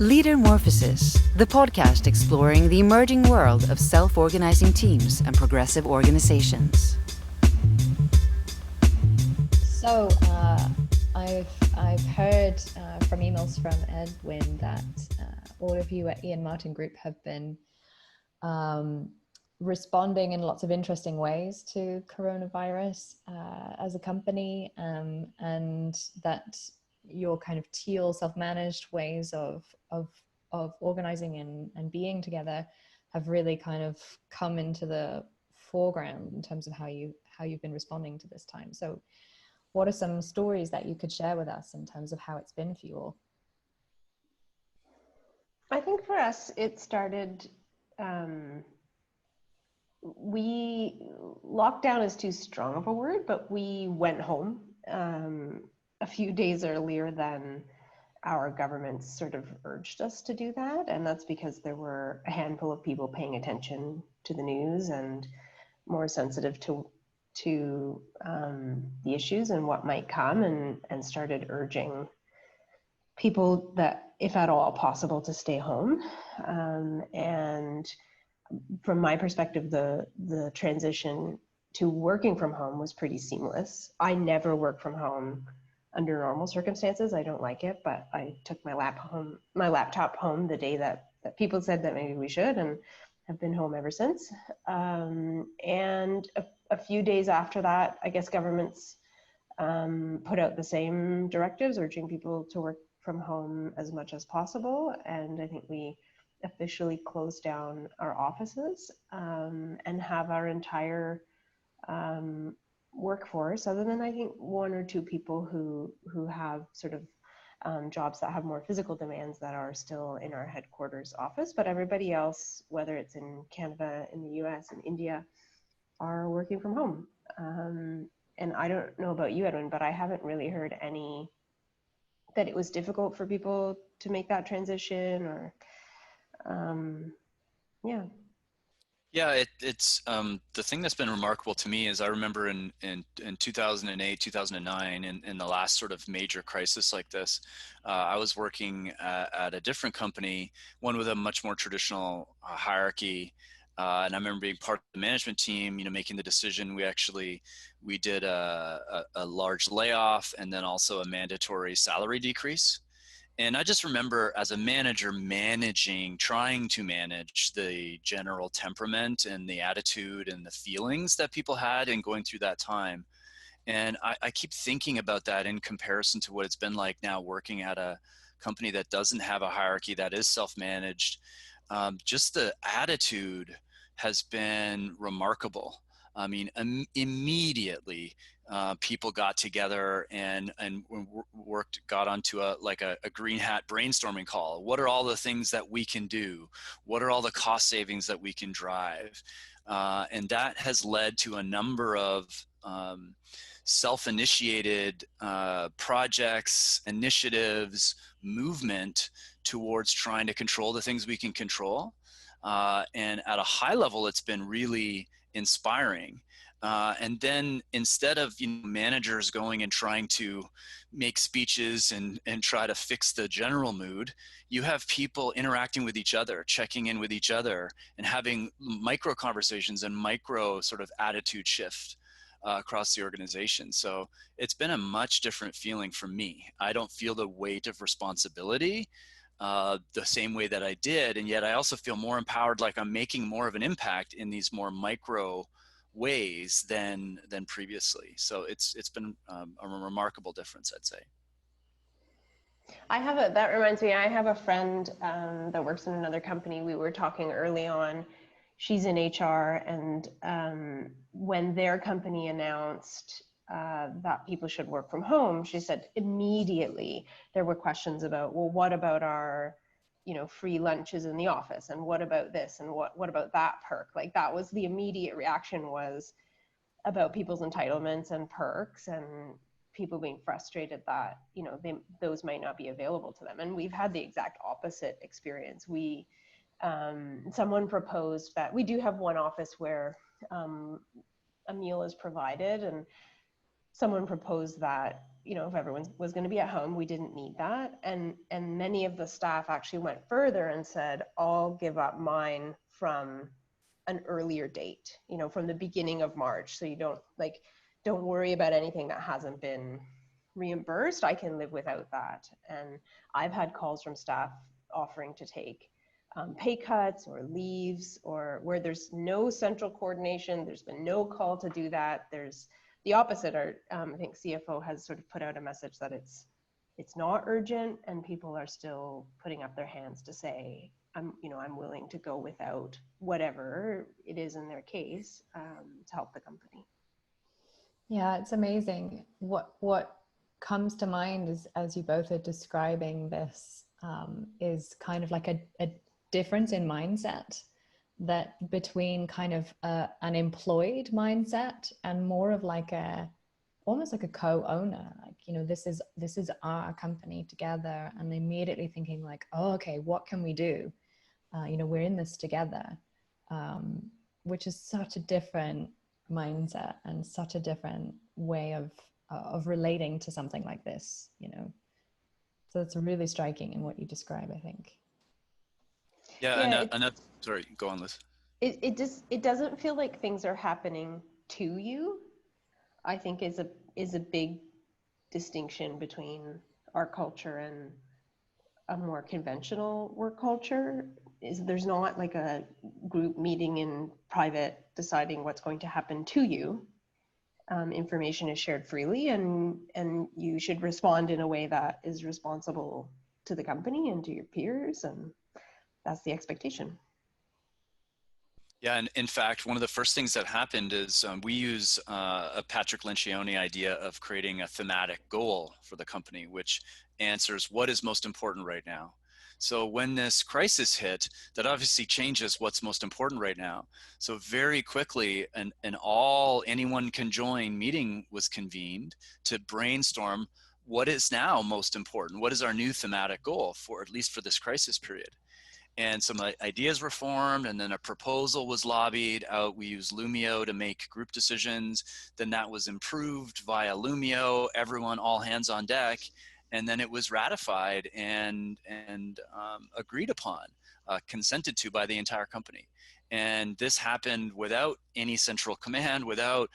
Leadermorphosis, the podcast exploring the emerging world of self-organizing teams and progressive organizations. So I've heard from emails from Edwin that all of you at Ian Martin Group have been responding in lots of interesting ways to coronavirus as a company, and that your kind of teal self-managed ways of organizing and being together have really kind of come into the foreground in terms of how you've been responding to this time. So what are some stories that you could share with us in terms of how it's been for you all? I think for us, it started, lockdown is too strong of a word, but we went home a few days earlier than our governments sort of urged us to do that. And that's because there were a handful of people paying attention to the news and more sensitive to the issues and what might come, and started urging people that, if at all possible, to stay home. And from my perspective, the transition to working from home was pretty seamless. I never work from home under normal circumstances. I don't like it, but I took my laptop home the day that people said that maybe we should, and have been home ever since. And a few days after that, I guess governments put out the same directives urging people to work from home as much as possible. And I think we officially closed down our offices and have our entire workforce, other than I think one or two people who have sort of jobs that have more physical demands, that are still in our headquarters office. But everybody else, whether it's in Canada, in the US, in India, are working from home. And I don't know about you, Edwin, but I haven't really heard that it was difficult for people to make that transition, or yeah. Yeah, it's the thing that's been remarkable to me is I remember in 2008, 2009, in the last sort of major crisis like this, I was working at a different company, one with a much more traditional hierarchy, and I remember being part of the management team, making the decision. We did a large layoff, and then also a mandatory salary decrease. And I just remember as a manager trying to manage the general temperament and the attitude and the feelings that people had in going through that time. And I keep thinking about that in comparison to what it's been like now working at a company that doesn't have a hierarchy, that is self-managed. Just the attitude has been remarkable. I mean, immediately, people got together and got onto a green hat brainstorming call. What are all the things that we can do? What are all the cost savings that we can drive? And that has led to a number of self-initiated projects, initiatives, movement towards trying to control the things we can control. And at a high level, it's been really inspiring. And then instead of managers going and trying to make speeches and try to fix the general mood, you have people interacting with each other, checking in with each other, and having micro conversations and micro sort of attitude shift across the organization. So it's been a much different feeling for me. I don't feel the weight of responsibility the same way that I did, and yet I also feel more empowered, like I'm making more of an impact in these more micro ways than previously. So it's been a remarkable difference, I'd say. That reminds me, I have a friend that works in another company. We were talking early on. She's in HR, and when their company announced that people should work from home, she said immediately there were questions about, well, what about our free lunches in the office, and what about this, and what about that perk? Like, that was the immediate reaction, was about people's entitlements and perks, and people being frustrated that those might not be available to them. And we've had the exact opposite experience. Someone proposed that we do have one office where a meal is provided, and someone proposed that if everyone was going to be at home, we didn't need that. And many of the staff actually went further and said, I'll give up mine from an earlier date, from the beginning of March. So you don't worry about anything that hasn't been reimbursed. I can live without that. And I've had calls from staff offering to take pay cuts or leaves, or where there's no central coordination, there's been no call to do that. There's the opposite. I think CFO has sort of put out a message that it's not urgent, and people are still putting up their hands to say, I'm willing to go without whatever it is in their case to help the company. Yeah, it's amazing. What comes to mind is, as you both are describing this, is kind of like a difference in mindset, that between kind of an employed mindset and more of like almost like a co-owner, like, this is our company together, and immediately thinking like, oh, okay, what can we do? We're in this together, which is such a different mindset and such a different way of relating to something like this, So it's really striking in what you describe, I think. Yeah, sorry, go on, Liz. It doesn't feel like things are happening to you, I think is a big distinction between our culture and a more conventional work culture. Is there's not like a group meeting in private deciding what's going to happen to you. Information is shared freely, and you should respond in a way that is responsible to the company and to your peers, and that's the expectation. Yeah, and in fact, one of the first things that happened is we use a Patrick Lencioni idea of creating a thematic goal for the company, which answers what is most important right now. So when this crisis hit, that obviously changes what's most important right now. So very quickly, an anyone can join meeting was convened to brainstorm what is now most important. What is our new thematic goal for, at least for this crisis period? And some ideas were formed, and then a proposal was lobbied out. We used Loomio to make group decisions. Then that was improved via Loomio, everyone, all hands on deck. And then it was ratified and agreed upon, consented to by the entire company. And this happened without any central command, without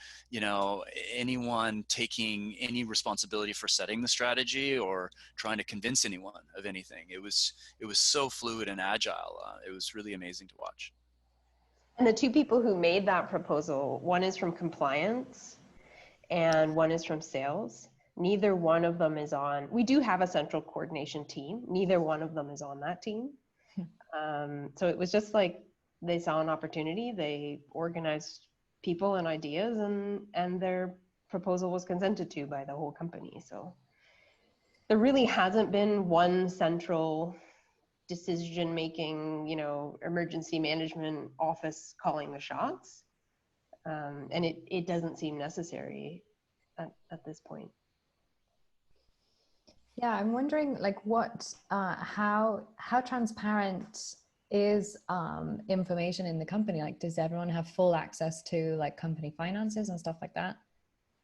anyone taking any responsibility for setting the strategy or trying to convince anyone of anything. It was so fluid and agile. It was really amazing to watch. And the two people who made that proposal, one is from compliance and one is from sales. Neither one of them is on. We do have a central coordination team. Neither one of them is on that team. So it was just like, they saw an opportunity, they organized people and ideas, and their proposal was consented to by the whole company. So there really hasn't been one central decision-making, emergency management office calling the shots. And it doesn't seem necessary at this point. Yeah, I'm wondering like how transparent is information in the company? Like, does everyone have full access to like company finances and stuff like that?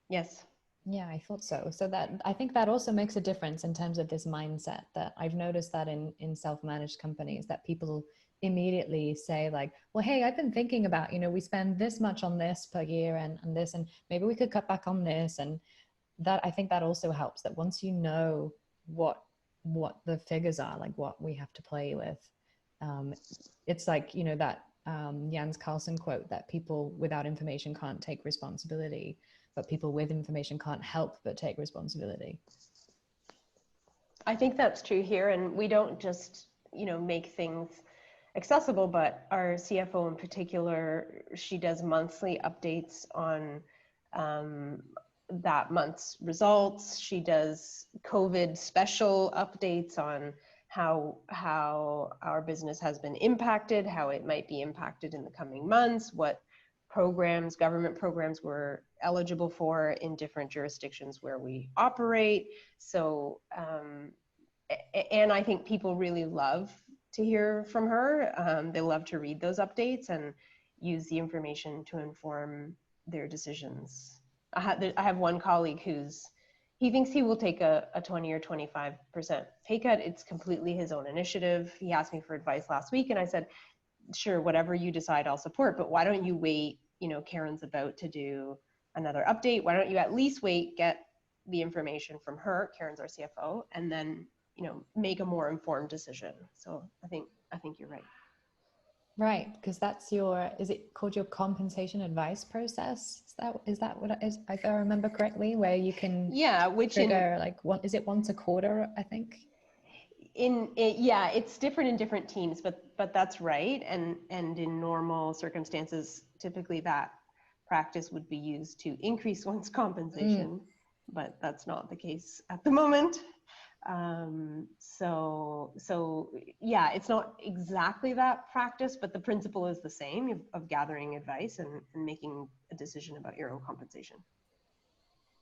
Yes. Yeah, I thought so. So that, I think that also makes a difference in terms of this mindset, that I've noticed that in self-managed companies, that people immediately say like, well, hey, I've been thinking about, we spend this much on this per year and this, and maybe we could cut back on this. And that, I think that also helps, that once you know what the figures are, like what we have to play with, it's like, that Jens Carlson quote, that people without information can't take responsibility, but people with information can't help but take responsibility. I think that's true here. And we don't just, make things accessible, but our CFO in particular, she does monthly updates on that month's results. She does COVID special updates on how our business has been impacted, how it might be impacted in the coming months, what programs, government programs we're eligible for in different jurisdictions where we operate. So, and I think people really love to hear from her. They love to read those updates and use the information to inform their decisions. I have one colleague who's, He thinks he will take a 20 or 25% pay cut. It's completely his own initiative. He asked me for advice last week, and I said, sure, whatever you decide, I'll support, but why don't you wait? You know, Karen's about to do another update. Why don't you at least wait, get the information from her, Karen's our CFO, and then, you know, make a more informed decision. So I think you're right. Right, because that's your, is it called your compensation advice process? Is that what it is, if I remember correctly, where you can trigger like is it once a quarter, I think? Yeah, it's different in different teams, but that's right. And in normal circumstances, typically that practice would be used to increase one's compensation, but that's not the case at the moment. So yeah, it's not exactly that practice, but the principle is the same of gathering advice and making a decision about your own compensation.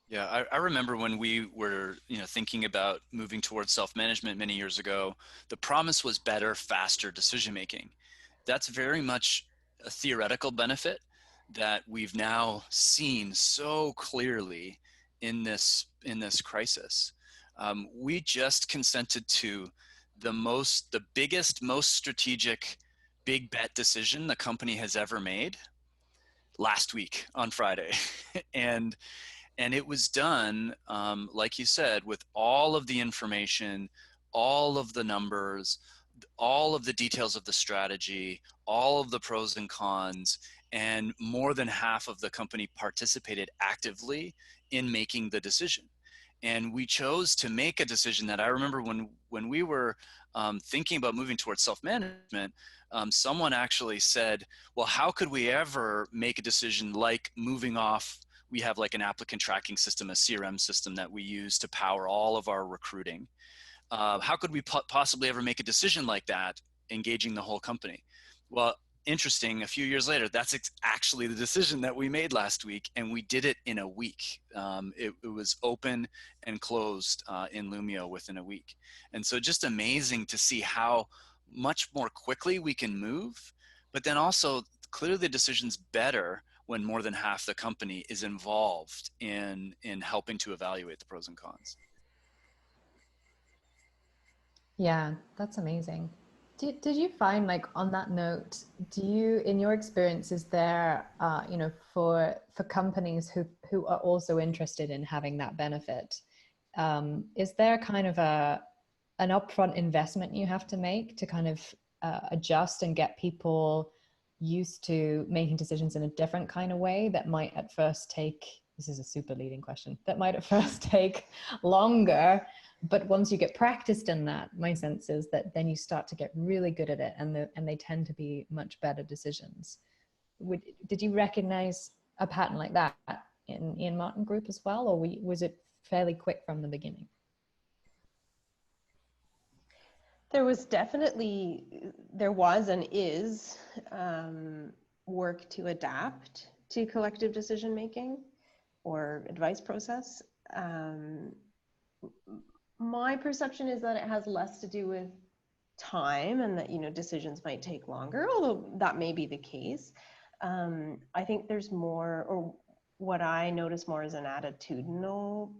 Yeah, I remember when we were, thinking about moving towards self-management many years ago, the promise was better, faster decision-making. That's very much a theoretical benefit that we've now seen so clearly in this crisis. We just consented to the biggest, most strategic, big bet decision the company has ever made last week on Friday. And it was done, like you said, with all of the information, all of the numbers, all of the details of the strategy, all of the pros and cons, and more than half of the company participated actively in making the decision. And we chose to make a decision that I remember when we were thinking about moving towards self-management, someone actually said, well, how could we ever make a decision like moving off? We have like an applicant tracking system, a CRM system that we use to power all of our recruiting. How could we possibly ever make a decision like that, engaging the whole company? Well, interesting, a few years later, that's actually the decision that we made last week, and we did it in a week. It was open and closed in Loomio within a week. And so just amazing to see how much more quickly we can move, but then also clearly the decision's better when more than half the company is involved in helping to evaluate the pros and cons. Yeah, that's amazing. Did you find, like, on that note, in your experience, is there, for companies who are also interested in having that benefit, is there kind of an upfront investment you have to make to kind of adjust and get people used to making decisions in a different kind of way that might at first take, this is a super leading question, that might at first take longer, but once you get practiced in that, my sense is that then you start to get really good at it, and they tend to be much better decisions. Did you recognize a pattern like that in Ian Martin Group as well, or was it fairly quick from the beginning? There was and is work to adapt to collective decision making or advice process. My perception is that it has less to do with time, and that decisions might take longer, although that may be the case. I think there's more, or what I notice more, is an attitudinal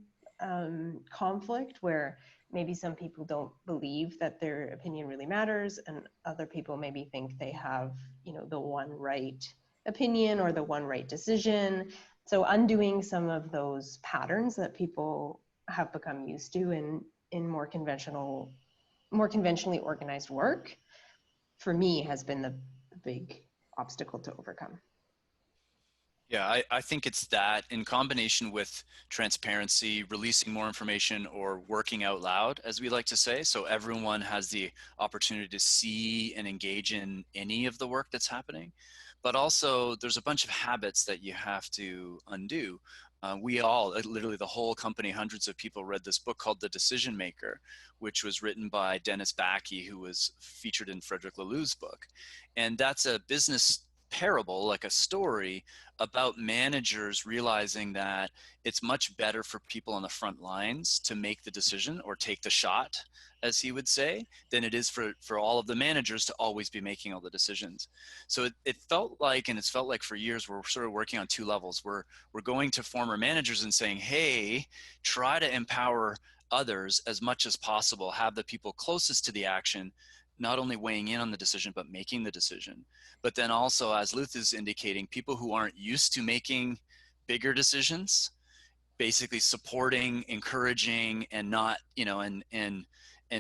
conflict, where maybe some people don't believe that their opinion really matters, and other people maybe think they have, the one right opinion or the one right decision. So undoing some of those patterns that people have become used to in more conventionally organized work, for me, has been the big obstacle to overcome. Yeah, I think it's that, in combination with transparency, releasing more information, or working out loud, as we like to say, so everyone has the opportunity to see and engage in any of the work that's happening. But also, there's a bunch of habits that you have to undo. We all, literally the whole company, hundreds of people, read this book called The Decision Maker, which was written by Dennis Backey, who was featured in Frederick Laloux's book. And that's a business parable, like a story about managers realizing that it's much better for people on the front lines to make the decision or take the shot, as he would say, than it is for all of the managers to always be making all the decisions. So it felt like, and it's felt like for years, we're sort of working on two levels. We're going to former managers and saying, hey, try to empower others as much as possible, have the people closest to the action not only weighing in on the decision, but making the decision. But then also, as Luz is indicating, people who aren't used to making bigger decisions, basically supporting, encouraging, and not, and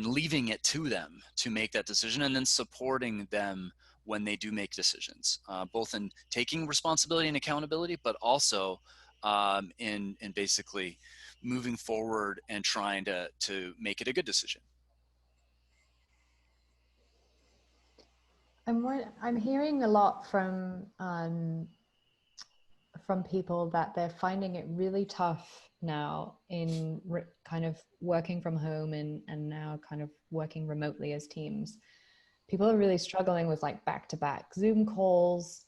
leaving it to them to make that decision, and then supporting them when they do make decisions, both in taking responsibility and accountability, but also in basically moving forward and trying to make it a good decision. I'm hearing a lot from people that they're finding it really tough now in kind of working from home and now kind of working remotely as teams. People are really struggling with like back-to-back Zoom calls,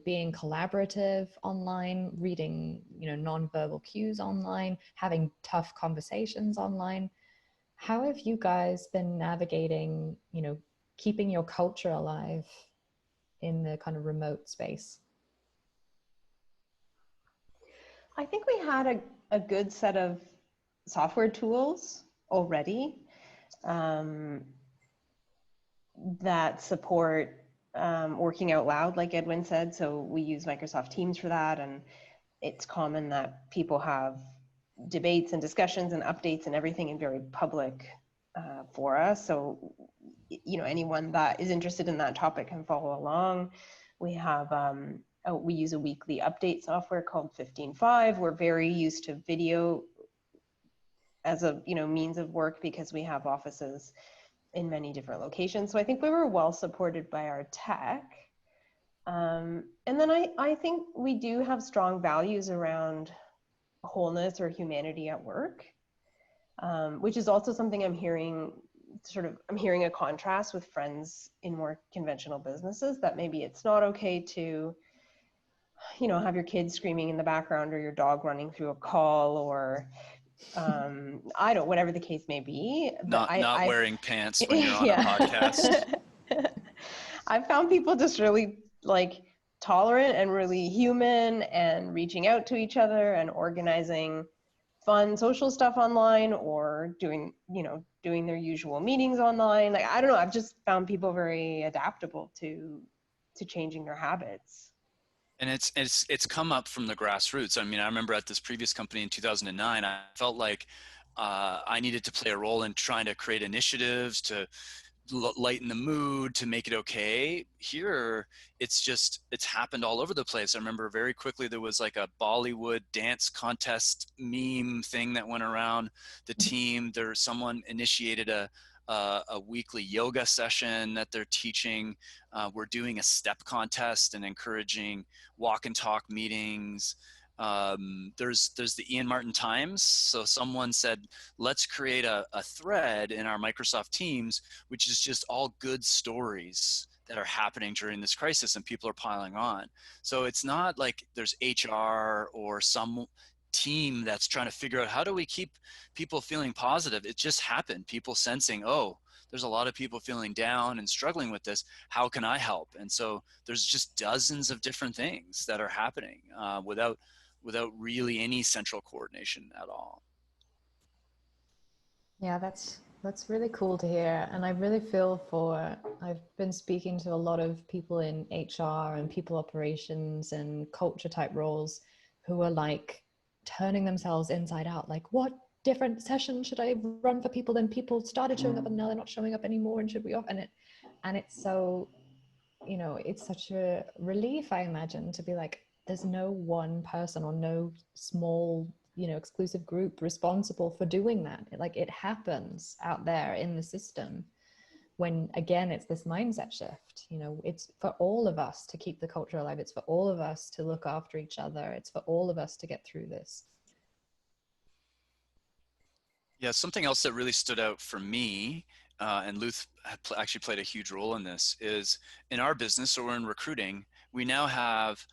being collaborative online, reading, nonverbal cues online, having tough conversations online. How have you guys been navigating, keeping your culture alive in the kind of remote space? I think we had a good set of software tools already that support working out loud, like Edwin said. So we use Microsoft Teams for that, and it's common that people have debates and discussions and updates and everything in very public for us. So, anyone that is interested in that topic can follow along. We have we use a weekly update software called 15.5. We're very used to video as a means of work because we have offices in many different locations. So I think we were well supported by our tech. And then I think we do have strong values around wholeness or humanity at work, which is also something I'm hearing a contrast with friends in more conventional businesses, that maybe it's not okay to, have your kids screaming in the background or your dog running through a call or whatever the case may be. Not wearing pants when you're on a podcast. I've found people just really like tolerant and really human and reaching out to each other and organizing fun social stuff online or doing their usual meetings online. Like, I don't know, I've just found people very adaptable to changing their habits. And it's come up from the grassroots. I mean, I remember at this previous company in 2009, I felt like I needed to play a role in trying to create initiatives to lighten the mood, to make it okay. Here, it's happened all over the place. I remember very quickly there was like a Bollywood dance contest meme thing that went around the team. Someone initiated a weekly yoga session that they're teaching. We're doing a step contest and encouraging walk and talk meetings. There's the Ian Martin Times. So someone said, let's create a thread in our Microsoft Teams, which is just all good stories that are happening during this crisis, and people are piling on. So it's not like there's HR or some team that's trying to figure out how do we keep people feeling positive. It just happened. People sensing, oh, there's a lot of people feeling down and struggling with this. How can I help? And so there's just dozens of different things that are happening without really any central coordination at all. Yeah, that's really cool to hear. And I really I've been speaking to a lot of people in HR and people operations and culture type roles who are like turning themselves inside out. Like, what different session should I run for people? Then people started showing up and now they're not showing up anymore. And should we off? And it's so, it's such a relief, I imagine, to be like, there's no one person or no small, exclusive group responsible for doing that. Like, it happens out there in the system when, again, it's this mindset shift. It's for all of us to keep the culture alive. It's for all of us to look after each other. It's for all of us to get through this. Yeah, something else that really stood out for me, and Luz actually played a huge role in this, is in our business, so we're in recruiting, we now have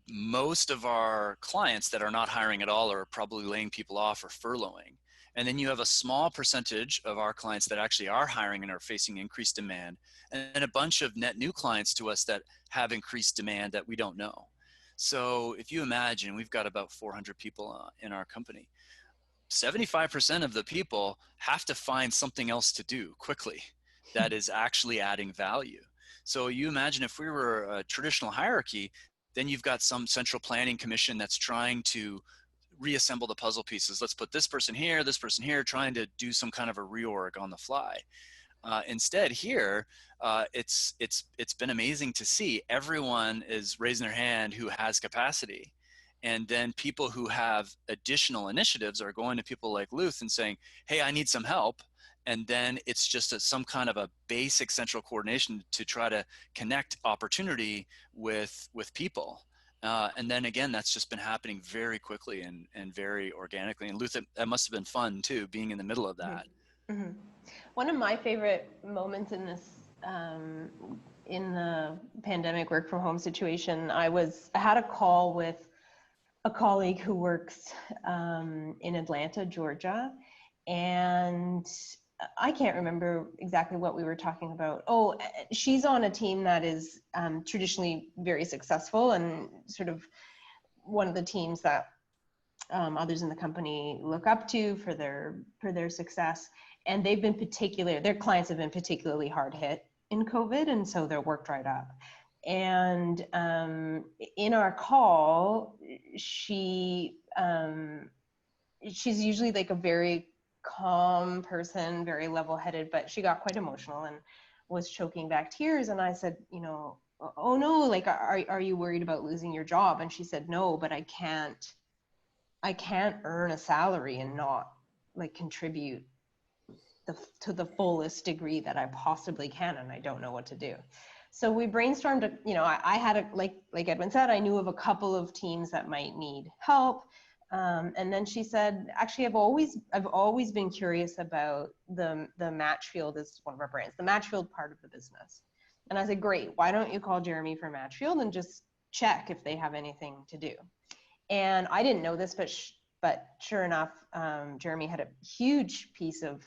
most of our clients that are not hiring at all, or probably laying people off or furloughing. And then you have a small percentage of our clients that actually are hiring and are facing increased demand, and a bunch of net new clients to us that have increased demand that we don't know. So if you imagine, we've got about 400 people in our company. 75% of the people have to find something else to do quickly that is actually adding value. So you imagine if we were a traditional hierarchy, then you've got some central planning commission that's trying to reassemble the puzzle pieces. Let's put this person here, trying to do some kind of a reorg on the fly. Instead here, it's been amazing to see everyone is raising their hand who has capacity. And then people who have additional initiatives are going to people like Luz and saying, hey, I need some help. And then it's just some kind of a basic central coordination to try to connect opportunity with people. And then again, that's just been happening very quickly and very organically. And Luz, that must have been fun too, being in the middle of that. Mm-hmm. One of my favorite moments in this, in the pandemic work from home situation, I had a call with a colleague who works in Atlanta, Georgia, and I can't remember exactly what we were talking about. Oh, she's on a team that is traditionally very successful and sort of one of the teams that others in the company look up to for their success. And they've been their clients have been particularly hard hit in COVID, and so their work dried up. And in our call, she's usually like a very calm person, very level-headed, but she got quite emotional and was choking back tears. And I said, oh no, like, are you worried about losing your job? And she said, no, but I can't earn a salary and not like contribute to the fullest degree that I possibly can, and I don't know what to do. So we brainstormed, I had like Edwin said, I knew of a couple of teams that might need help. And then she said, actually, I've always been curious about the Matchfield is one of our brands, the Matchfield part of the business. And I said, great, why don't you call Jeremy for Matchfield and just check if they have anything to do? And I didn't know this, but sure enough, Jeremy had a huge piece of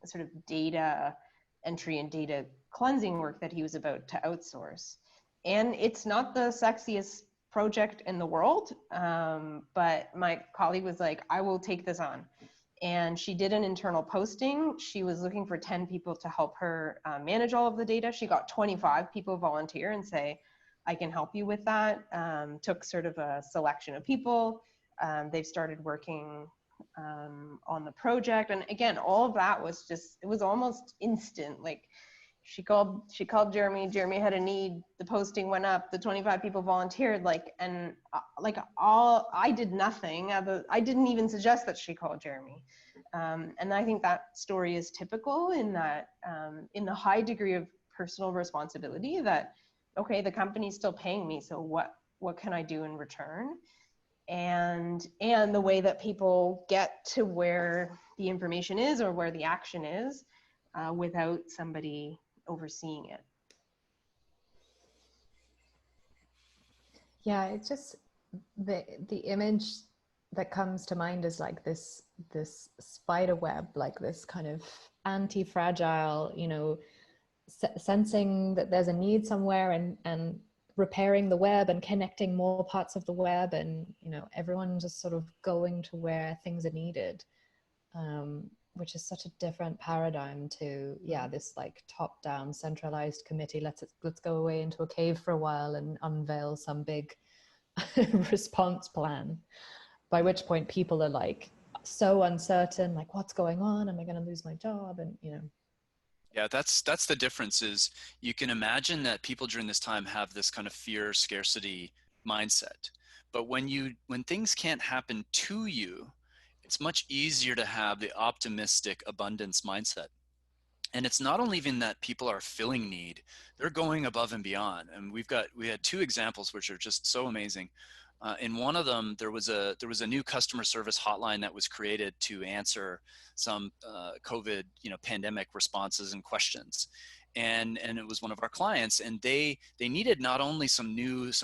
sort of data entry and data cleansing work that he was about to outsource. And it's not the sexiest project in the world, but my colleague was like, I will take this on. And she did an internal posting. She was looking for 10 people to help her manage all of the data. She got 25 people volunteer and say, I can help you with that. Took sort of a selection of people. They've started working on the project. And again, all of that was it was almost instant. Like she called Jeremy had a need, the posting went up, the 25 people volunteered, I did nothing. I didn't even suggest that she called Jeremy. And I think that story is typical in that, in the high degree of personal responsibility that, okay, the company's still paying me, so what can I do in return? And the way that people get to where the information is or where the action is without somebody overseeing it. Yeah, it's just the image that comes to mind is like this spider web, like this kind of anti-fragile, sensing that there's a need somewhere and repairing the web and connecting more parts of the web, and everyone just sort of going to where things are needed, which is such a different paradigm to this like top-down centralized committee. Let's go away into a cave for a while and unveil some big response plan, by which point people are like so uncertain, like what's going on, am I going to lose my job? And Yeah, that's the difference. Is you can imagine that people during this time have this kind of fear scarcity mindset, but when things can't happen to you, it's much easier to have the optimistic abundance mindset. And it's not only even that people are filling need, they're going above and beyond. And we had two examples which are just so amazing. In one of them, there was a new customer service hotline that was created to answer some COVID, pandemic responses and questions. and it was one of our clients, and they needed not only some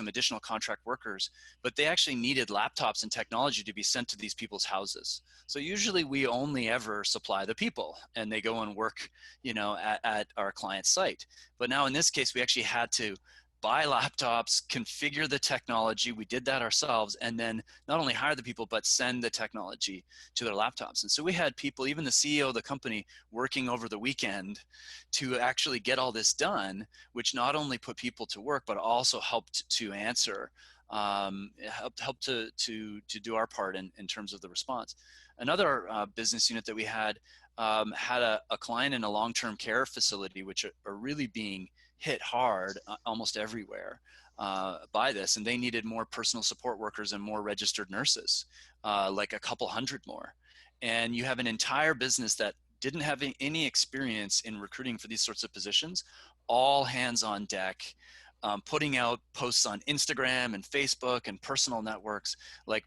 additional contract workers, but they actually needed laptops and technology to be sent to these people's houses. So usually we only ever supply the people, and they go and work, at our client site. But now in this case, we actually had to buy laptops, configure the technology. We did that ourselves, and then not only hire the people, but send the technology to their laptops. And so we had people, even the CEO of the company, working over the weekend to actually get all this done, which not only put people to work, but also helped to answer, helped to do our part in terms of the response. Another business unit that we had a client in a long-term care facility, which are really being hit hard almost everywhere by this, and they needed more personal support workers and more registered nurses, like a couple hundred more. And you have an entire business that didn't have any experience in recruiting for these sorts of positions, all hands on deck, putting out posts on Instagram and Facebook and personal networks, like,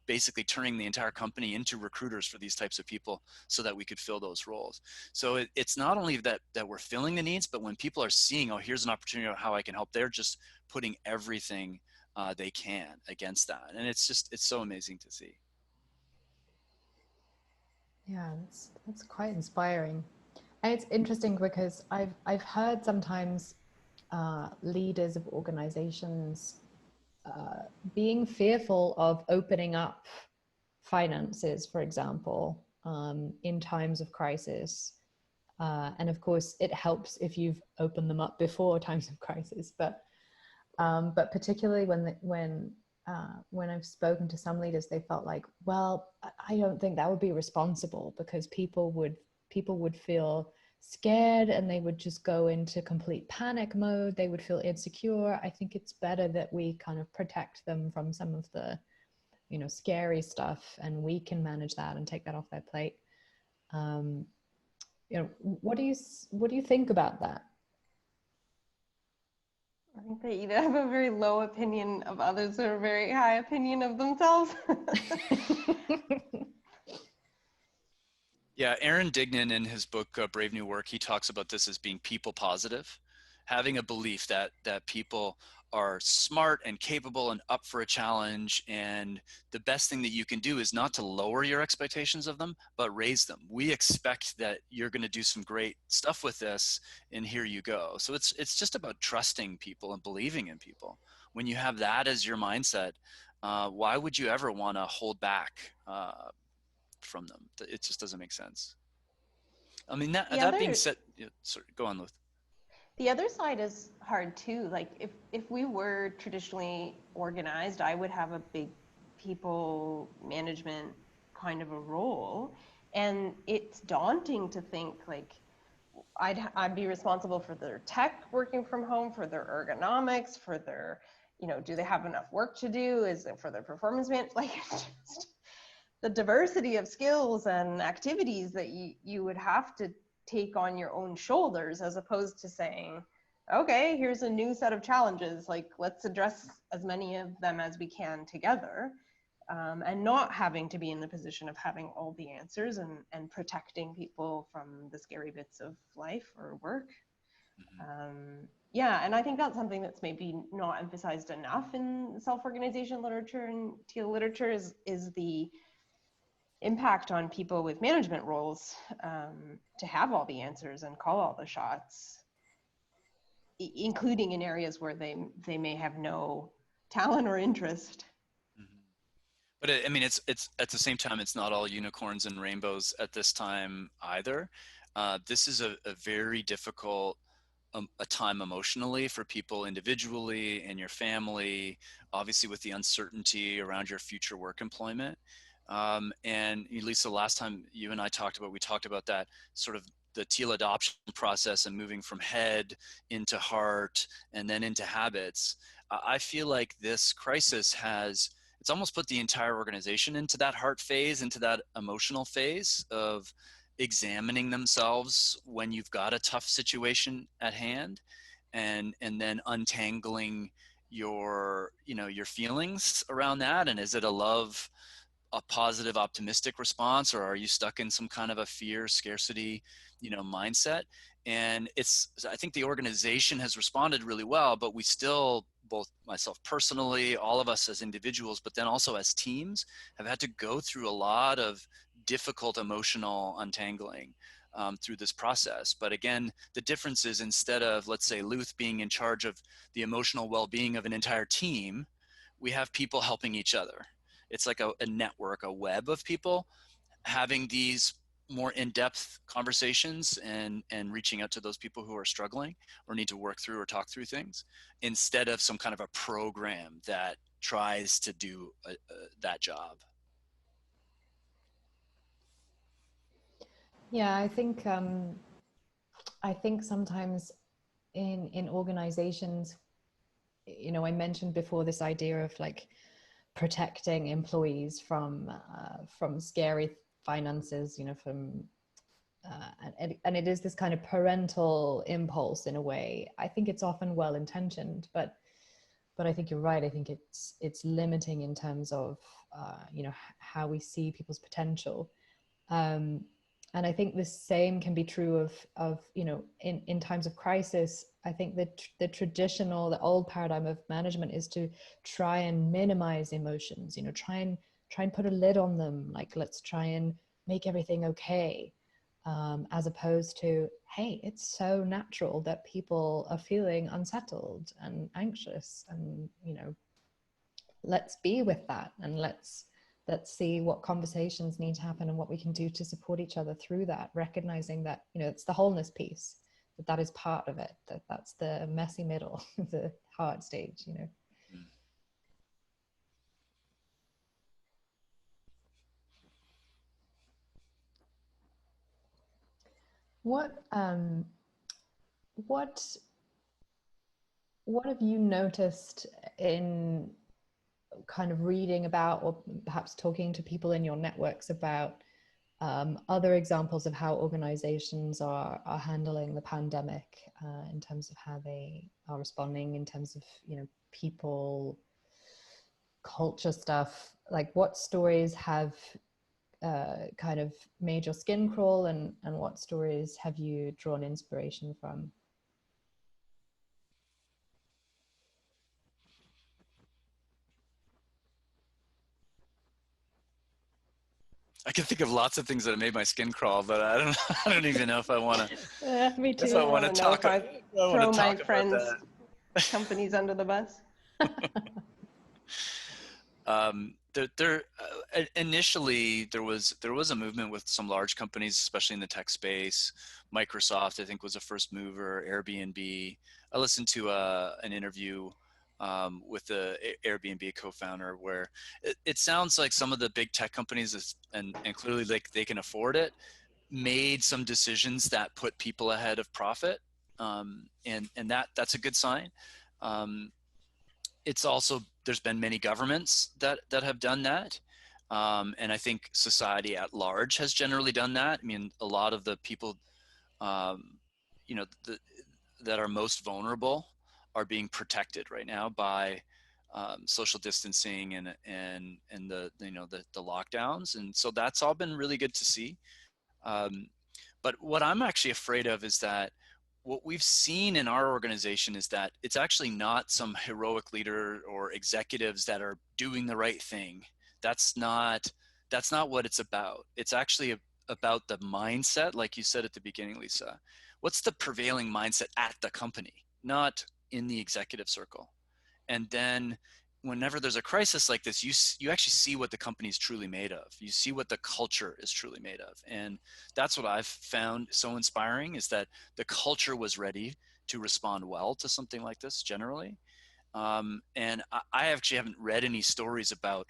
basically turning the entire company into recruiters for these types of people so that we could fill those roles. So it's not only that we're filling the needs, but when people are seeing, oh, here's an opportunity of how I can help, they're just putting everything they can against that. And it's so amazing to see. Yeah, that's quite inspiring. And it's interesting because I've heard sometimes leaders of organizations being fearful of opening up finances, for example, in times of crisis. And of course, it helps if you've opened them up before times of crisis. But particularly when I've spoken to some leaders, they felt like, well, I don't think that would be responsible, because people would feel scared and they would just go into complete panic mode. They would feel insecure. I think it's better that we kind of protect them from some of the, scary stuff, and we can manage that and take that off their plate. What do you think about that? I think they either have a very low opinion of others or a very high opinion of themselves. Yeah, Aaron Dignan in his book Brave New Work, he talks about this as being people positive, having a belief that people are smart and capable and up for a challenge, and the best thing that you can do is not to lower your expectations of them, but raise them. We expect that you're going to do some great stuff with this, and here you go. So it's just about trusting people and believing in people. When you have that as your mindset, why would you ever want to hold back from them? It just doesn't make sense. I mean, that being said, sorry, go on, Luz. The other side is hard too. Like if we were traditionally organized, I would have a big people management kind of a role, and it's daunting to think like I'd be responsible for their tech working from home, for their ergonomics, for their, do they have enough work to do? Is it for their performance management? Like, it's just the diversity of skills and activities that you would have to take on your own shoulders, as opposed to saying, okay, here's a new set of challenges, like let's address as many of them as we can together, and not having to be in the position of having all the answers and protecting people from the scary bits of life or work. Yeah, and I think that's something that's maybe not emphasized enough in self-organization literature and teal literature is the impact on people with management roles, to have all the answers and call all the shots, including in areas where they may have no talent or interest. But I mean, it's at the same time, it's not all unicorns and rainbows at this time either. This is a very difficult a time emotionally for people individually and your family, obviously with the uncertainty around your future work employment. And Lisa, last time you and I talked about that sort of the teal adoption process and moving from head into heart and then into habits. I feel like this crisis it's almost put the entire organization into that heart phase, into that emotional phase of examining themselves when you've got a tough situation at hand, and then untangling your feelings around that. And is it a positive, optimistic response, or are you stuck in some kind of a fear, scarcity, mindset? And I think the organization has responded really well, but we still, both myself personally, all of us as individuals, but then also as teams, have had to go through a lot of difficult emotional untangling through this process. But again, the difference is, instead of, let's say, Luz being in charge of the emotional well-being of an entire team, we have people helping each other. It's like a network, a web of people having these more in-depth conversations and reaching out to those people who are struggling or need to work through or talk through things, instead of some kind of a program that tries to do that job. Yeah, I think sometimes in organizations, you know, I mentioned before this idea of like protecting employees from scary finances, you know, from and it is this kind of parental impulse in a way. I think it's often well intentioned, but I think you're right. I think it's limiting in terms of you know, how we see people's potential. And I think the same can be true of you know, in times of crisis. I think that the old paradigm of management is to try and minimize emotions, you know, try and put a lid on them, like let's try and make everything okay, as opposed to, hey, it's so natural that people are feeling unsettled and anxious, and you know, let's be with that, and let's see what conversations need to happen and what we can do to support each other through that, recognizing that, you know, it's the wholeness piece, that is part of it, that's the messy middle, the hard stage, you know. What have you noticed in kind of reading about, or perhaps talking to people in your networks about, other examples of how organizations are handling the pandemic, in terms of how they are responding, in terms of, you know, people, culture stuff? Like, what stories have kind of made your skin crawl, and what stories have you drawn inspiration from? I can think of lots of things that have made my skin crawl, but I don't even know if I want to. Me too. If I want to talk, if I throw my friends' companies under the bus. Initially there was a movement with some large companies, especially in the tech space. Microsoft, I think, was a first mover. Airbnb. I listened to an interview with the Airbnb co-founder, where it sounds like some of the big tech companies, and clearly like they can afford it, made some decisions that put people ahead of profit, and that's a good sign. It's also, there's been many governments that have done that, and I think society at large has generally done that. I mean, a lot of the people, you know, that are most vulnerable are being protected right now by social distancing and the, you know, the lockdowns, and so that's all been really good to see. But what I'm actually afraid of is that what we've seen in our organization is that it's actually not some heroic leader or executives that are doing the right thing. That's not what it's about. It's actually about the mindset, like you said at the beginning, Lisa. What's the prevailing mindset at the company, not in the executive circle? And then whenever there's a crisis like this, you actually see what the company is truly made of. You see what the culture is truly made of. And that's what I've found so inspiring, is that the culture was ready to respond well to something like this generally. And I actually haven't read any stories about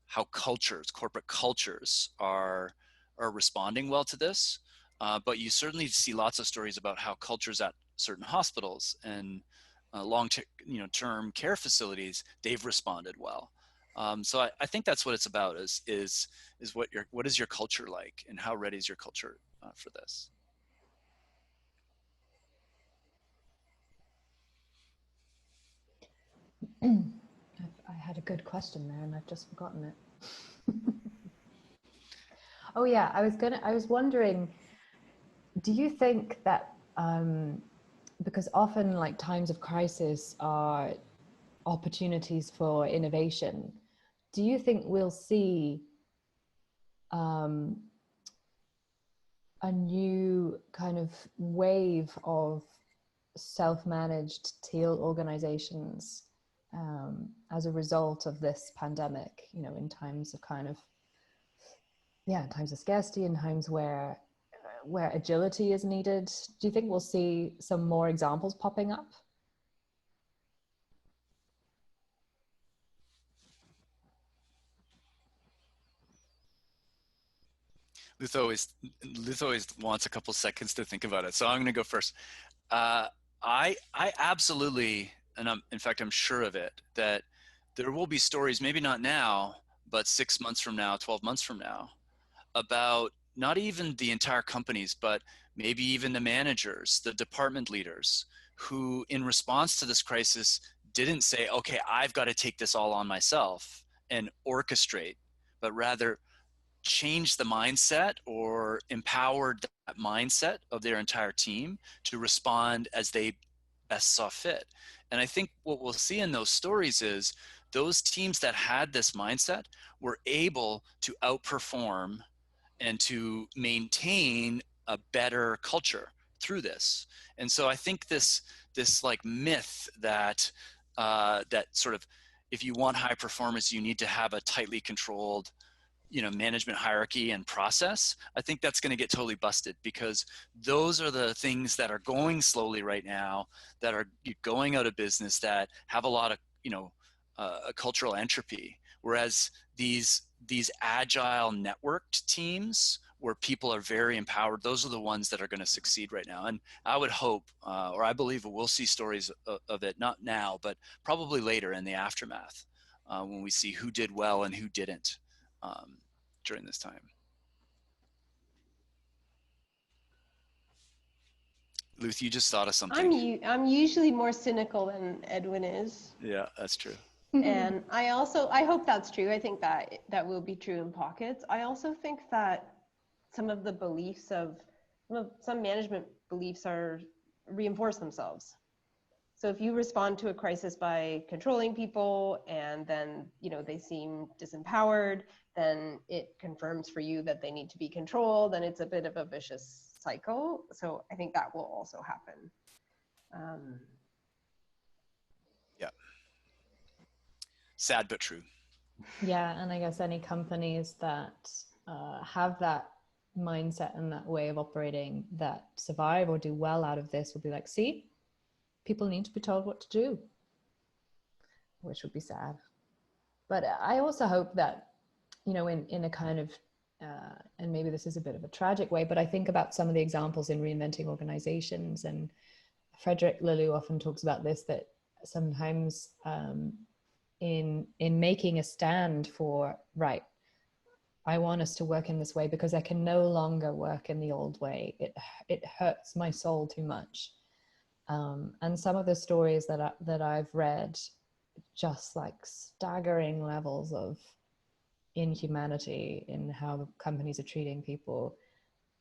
how corporate cultures are responding well to this. But you certainly see lots of stories about how cultures at certain hospitals and long-term care facilities, they've responded well. So I think that's what it's about, is what is your culture like, and how ready is your culture for this? I had a good question there and I've just forgotten it. Oh yeah, I was wondering, do you think that because often like times of crisis are opportunities for innovation. Do you think we'll see a new kind of wave of self-managed teal organizations as a result of this pandemic, you know, in times of kind of, yeah, times of scarcity and times where agility is needed? Do you think we'll see some more examples popping up? Luz always wants a couple seconds to think about it, so I'm going to go first. I absolutely, and in fact, I'm sure of it, that there will be stories, maybe not now, but 6 months from now, 12 months from now, about not even the entire companies, but maybe even the managers, the department leaders, who in response to this crisis didn't say, okay, I've got to take this all on myself and orchestrate, but rather changed the mindset or empowered that mindset of their entire team to respond as they best saw fit. And I think what we'll see in those stories is those teams that had this mindset were able to outperform and to maintain a better culture through this. And so I think this like myth that that sort of, if you want high performance, you need to have a tightly controlled, you know, management hierarchy and process, I think that's going to get totally busted, because those are the things that are going slowly right now, that are going out of business, that have a lot of, you know, cultural entropy. Whereas these agile networked teams where people are very empowered, those are the ones that are going to succeed right now. And I would hope, or I believe we'll see stories of it, not now, but probably later in the aftermath, when we see who did well and who didn't. During this time. Luz, you just thought of something. I'm usually more cynical than Edwin is. Yeah, that's true. And I hope that's true. I think that will be true in pockets. I also think that some of the beliefs some management beliefs reinforce themselves. So if you respond to a crisis by controlling people and then, you know, they seem disempowered, then it confirms for you that they need to be controlled, and it's a bit of a vicious cycle. So I think that will also happen. Yeah. Sad but true. Yeah, and I guess any companies that have that mindset and that way of operating that survive or do well out of this will be like, see, people need to be told what to do, which would be sad. But I also hope that, you know, in a kind of, and maybe this is a bit of a tragic way, but I think about some of the examples in reinventing organizations, and Frederick Laloux often talks about this, that sometimes in making a stand for, right, I want us to work in this way because I can no longer work in the old way. It hurts my soul too much. And some of the stories that I've read, just like staggering levels of inhumanity in how companies are treating people.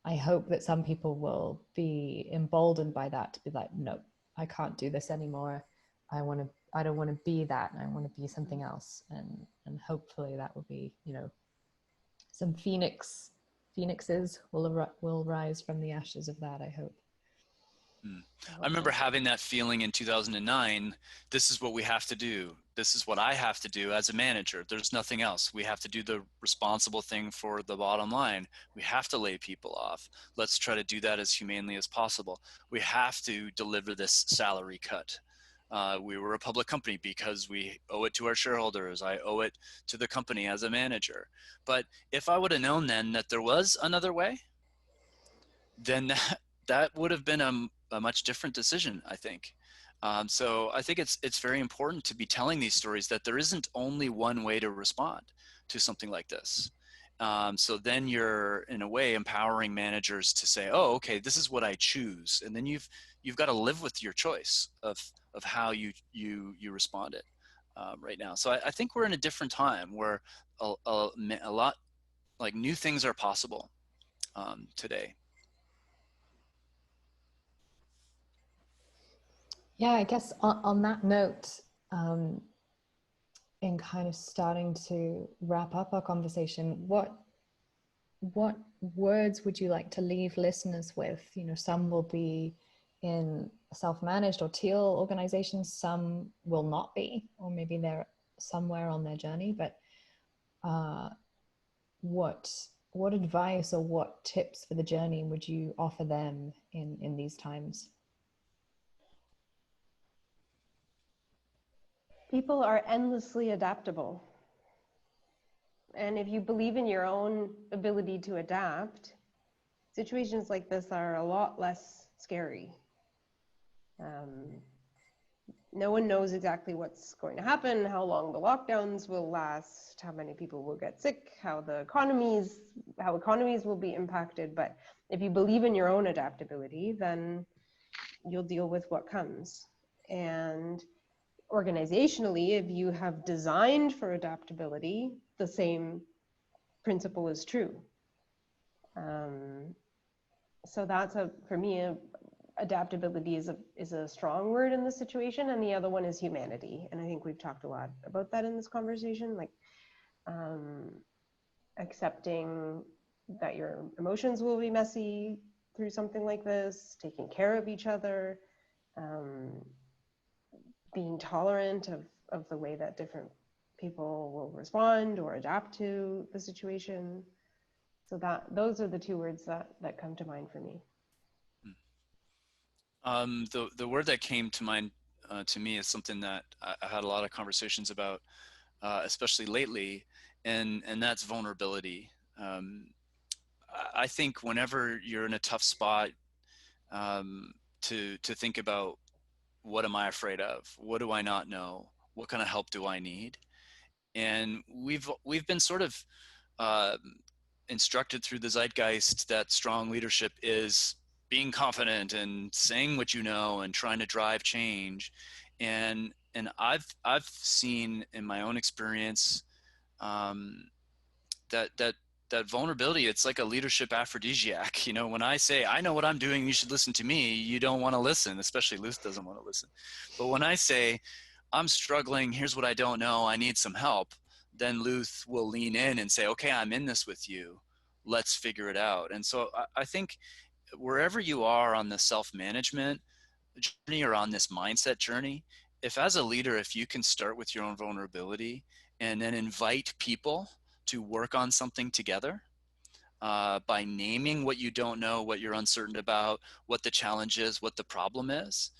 I hope that some people will be emboldened by that to be like, no, I can't do this anymore. I don't want to be that. I want to be something else. And hopefully that will be, you know, some phoenixes will rise from the ashes of that, I hope. I remember having that feeling in 2009. This is what we have to do. This is what I have to do as a manager. There's nothing else. We have to do the responsible thing for the bottom line. We have to lay people off. Let's try to do that as humanely as possible. We have to deliver this salary cut. We were a public company because we owe it to our shareholders. I owe it to the company as a manager. But if I would have known then that there was another way, then that would have been a much different decision, I think. So I think it's very important to be telling these stories that there isn't only one way to respond to something like this. So then you're, in a way, empowering managers to say, oh, okay, this is what I choose. And then you've got to live with your choice of how you responded right now. So I think we're in a different time where a lot, like, new things are possible today. Yeah, I guess on that note, in kind of starting to wrap up our conversation, what words would you like to leave listeners with? You know, some will be in self-managed or teal organizations, some will not be, or maybe they're somewhere on their journey, but what advice or what tips for the journey would you offer them in these times? People are endlessly adaptable. And if you believe in your own ability to adapt, situations like this are a lot less scary. No one knows exactly what's going to happen, how long the lockdowns will last, how many people will get sick, how economies will be impacted. But if you believe in your own adaptability, then you'll deal with what comes. And organizationally, if you have designed for adaptability, the same principle is true. So that's for me, adaptability is a strong word in this situation, and the other one is humanity. And I think we've talked a lot about that in this conversation, like accepting that your emotions will be messy through something like this, taking care of each other, being tolerant of the way that different people will respond or adapt to the situation. So those are the two words that come to mind for me. The word that came to mind to me is something that I had a lot of conversations about, especially lately, and that's vulnerability. I think whenever you're in a tough spot, to think about, what am I afraid of? What do I not know? What kind of help do I need? And we've been sort of instructed through the zeitgeist that strong leadership is being confident and saying what you know and trying to drive change. And I've seen in my own experience that vulnerability, it's like a leadership aphrodisiac. You know, when I say, I know what I'm doing, you should listen to me, you don't want to listen, especially Luz doesn't want to listen. But when I say, I'm struggling, here's what I don't know, I need some help, then Luz will lean in and say, okay, I'm in this with you, let's figure it out. And so I think wherever you are on the self-management journey or on this mindset journey, if as a leader, if you can start with your own vulnerability and then invite people to work on something together, by naming what you don't know, what you're uncertain about, what the challenge is, what the problem is.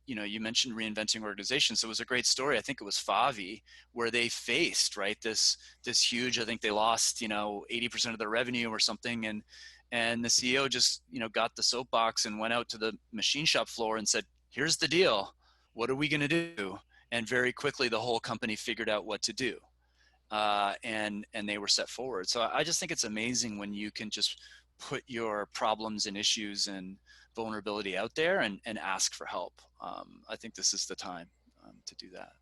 You mentioned reinventing organizations. So it was a great story. I think it was Favi, where they faced, right, this huge, I think they lost, 80% of their revenue or something. And the CEO just, got the soapbox and went out to the machine shop floor and said, here's the deal. What are we going to do? And very quickly, the whole company figured out what to do. And they were set forward. So I just think it's amazing when you can just put your problems and issues and vulnerability out there and ask for help. I think this is the time to do that.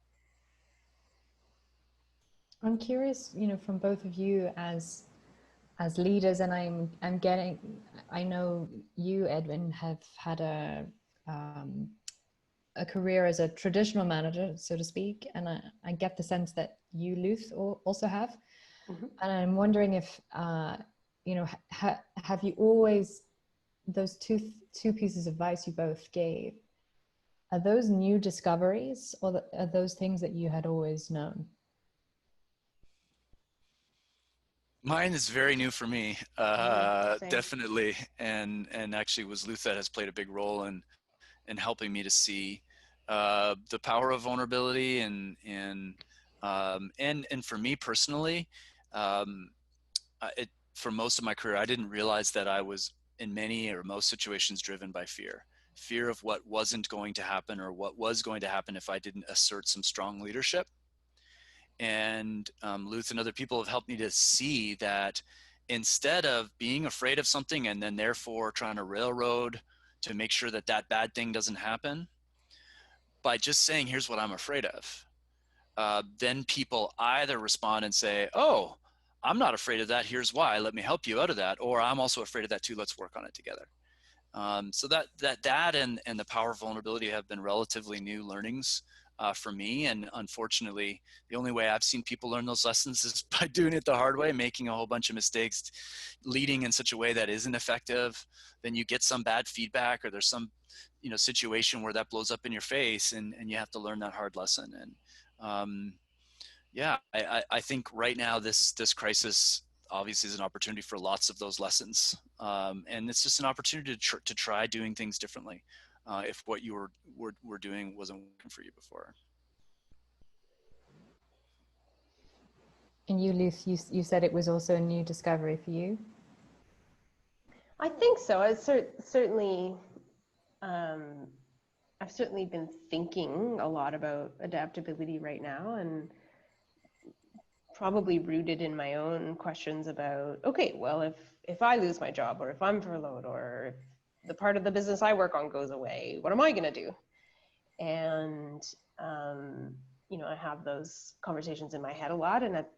I'm curious, from both of you as leaders, and I know you, Edwin, have had a career as a traditional manager, so to speak, and I get the sense that you, Luz, also have. Mm-hmm. And I'm wondering if have you always, those two pieces of advice you both gave, are those new discoveries, or are those things that you had always known? Mine is very new for me, definitely, and actually was Luz that has played a big role in helping me to see the power of vulnerability and for me personally, for most of my career, I didn't realize that I was in many or most situations driven by fear of what wasn't going to happen or what was going to happen if I didn't assert some strong leadership. And Luz and other people have helped me to see that instead of being afraid of something and then therefore trying to railroad to make sure that bad thing doesn't happen, by just saying, here's what I'm afraid of, then people either respond and say, oh, I'm not afraid of that, here's why, let me help you out of that, or I'm also afraid of that too, let's work on it together. So that and the power of vulnerability have been relatively new learnings for me. And unfortunately, the only way I've seen people learn those lessons is by doing it the hard way, making a whole bunch of mistakes, leading in such a way that isn't effective. Then you get some bad feedback, or there's some, situation where that blows up in your face, and you have to learn that hard lesson. And I think right now this crisis obviously is an opportunity for lots of those lessons. And it's just an opportunity to try doing things differently. If what you were doing wasn't working for you before. And you, Luz, you said it was also a new discovery for you. I think so. Certainly, I've certainly been thinking a lot about adaptability right now, and probably rooted in my own questions about, okay, well, if I lose my job, or if I'm furloughed, or if the part of the business I work on goes away, what am I going to do? And, I have those conversations in my head a lot. And at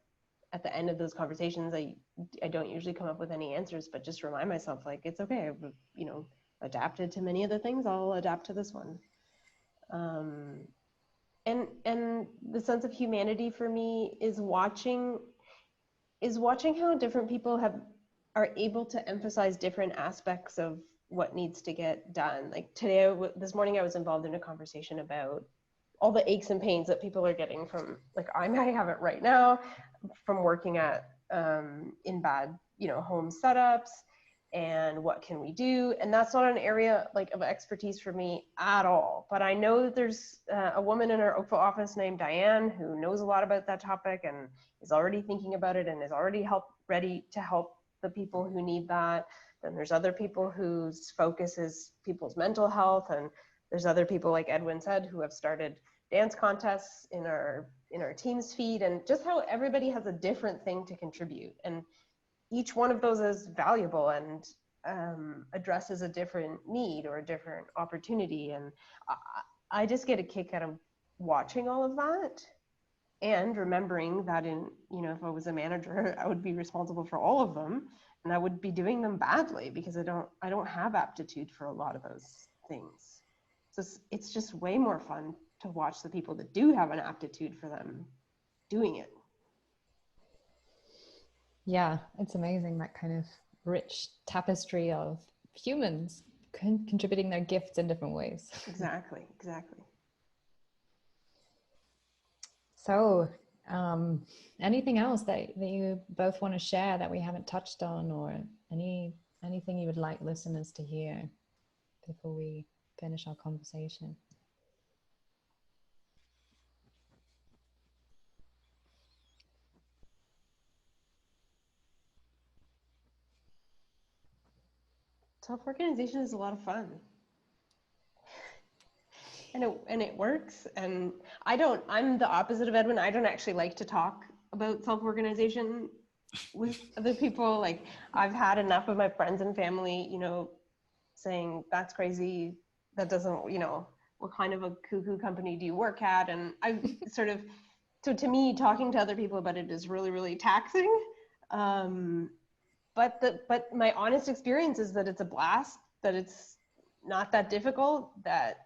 the end of those conversations, I don't usually come up with any answers, but just remind myself, like, it's okay. I've, adapted to many of the things. I'll adapt to this one. And the sense of humanity for me is watching how different people are able to emphasize different aspects of what needs to get done. Like this morning, I was involved in a conversation about all the aches and pains that people are getting from, like, I might have it right now, from working at in bad home setups, and what can we do? And that's not an area of expertise for me at all. But I know that there's a woman in our Oakville office named Diane who knows a lot about that topic and is already thinking about it and is already ready to help the people who need that. Then there's other people whose focus is people's mental health, and there's other people, like Edwin said, who have started dance contests in our Teams feed, and just how everybody has a different thing to contribute. And each one of those is valuable and addresses a different need or a different opportunity. And I just get a kick out of watching all of that, and remembering that if I was a manager, I would be responsible for all of them, and I would be doing them badly because I don't have aptitude for a lot of those things. So it's just way more fun to watch the people that do have an aptitude for them doing it. Yeah, it's amazing, that kind of rich tapestry of humans contributing their gifts in different ways. Exactly. So anything else that you both want to share that we haven't touched on, or anything you would like listeners to hear before we finish our conversation? Self-organization is a lot of fun. And it works. And I'm the opposite of Edwin. I don't actually like to talk about self-organization with other people. Like, I've had enough of my friends and family, saying, that's crazy. That doesn't, what kind of a cuckoo company do you work at? And I so to me, talking to other people about it is really, really taxing. But my honest experience is that it's a blast, that it's not that difficult, that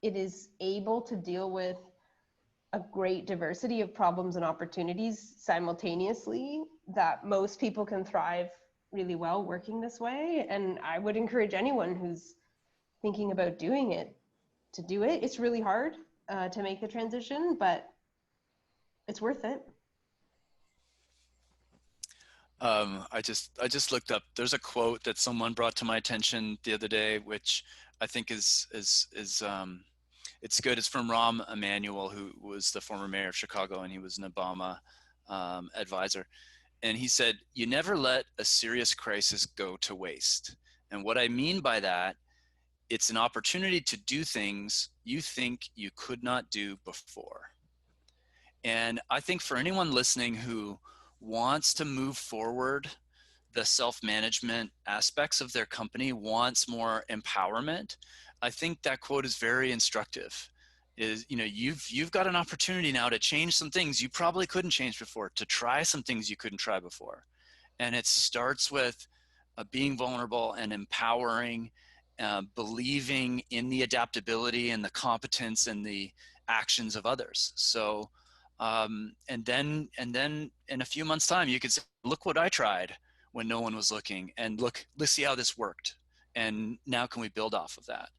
it is able to deal with a great diversity of problems and opportunities simultaneously, that most people can thrive really well working this way. And I would encourage anyone who's thinking about doing it to do it. It's really hard to make the transition, but it's worth it. I just looked up. There's a quote that someone brought to my attention the other day, which I think is it's good. It's from Rahm Emanuel, who was the former mayor of Chicago, and he was an Obama advisor. And he said, "You never let a serious crisis go to waste." And what I mean by that, it's an opportunity to do things you think you could not do before. And I think for anyone listening who wants to move forward the self-management aspects of their company, wants more empowerment, I think that quote is very instructive. You've got an opportunity now to change some things you probably couldn't change before, to try some things you couldn't try before. And it starts with being vulnerable and empowering, believing in the adaptability and the competence and the actions of others. So, and then in a few months' time, you could say, look what I tried when no one was looking, and let's see how this worked. And now can we build off of that?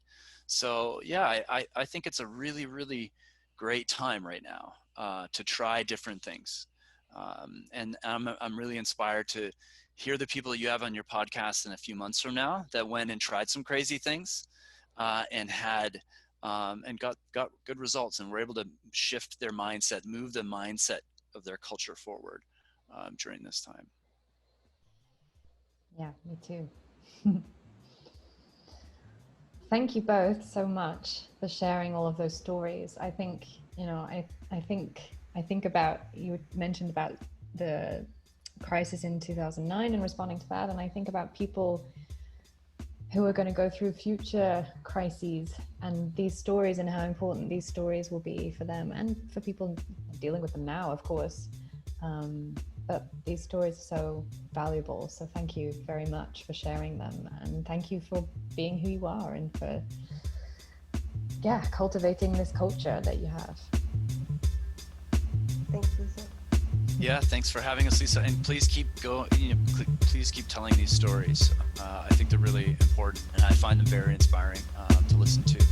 So yeah, I think it's a really, really great time right now to try different things. And I'm really inspired to hear the people that you have on your podcast in a few months from now that went and tried some crazy things and had and got good results, and were able to shift their mindset, move the mindset of their culture forward during this time. Yeah, me too. Thank you both so much for sharing all of those stories. I think, you know, I think about, you mentioned about the crisis in 2009 and responding to that, and I think about people who are going to go through future crises and these stories, and how important these stories will be for them and for people dealing with them now, of course. But these stories are so valuable. So thank you very much for sharing them, and thank you for being who you are, and for cultivating this culture that you have. Thanks, Lisa. Yeah, thanks for having us, Lisa. And please keep going. Please keep telling these stories. I think they're really important, and I find them very inspiring to listen to.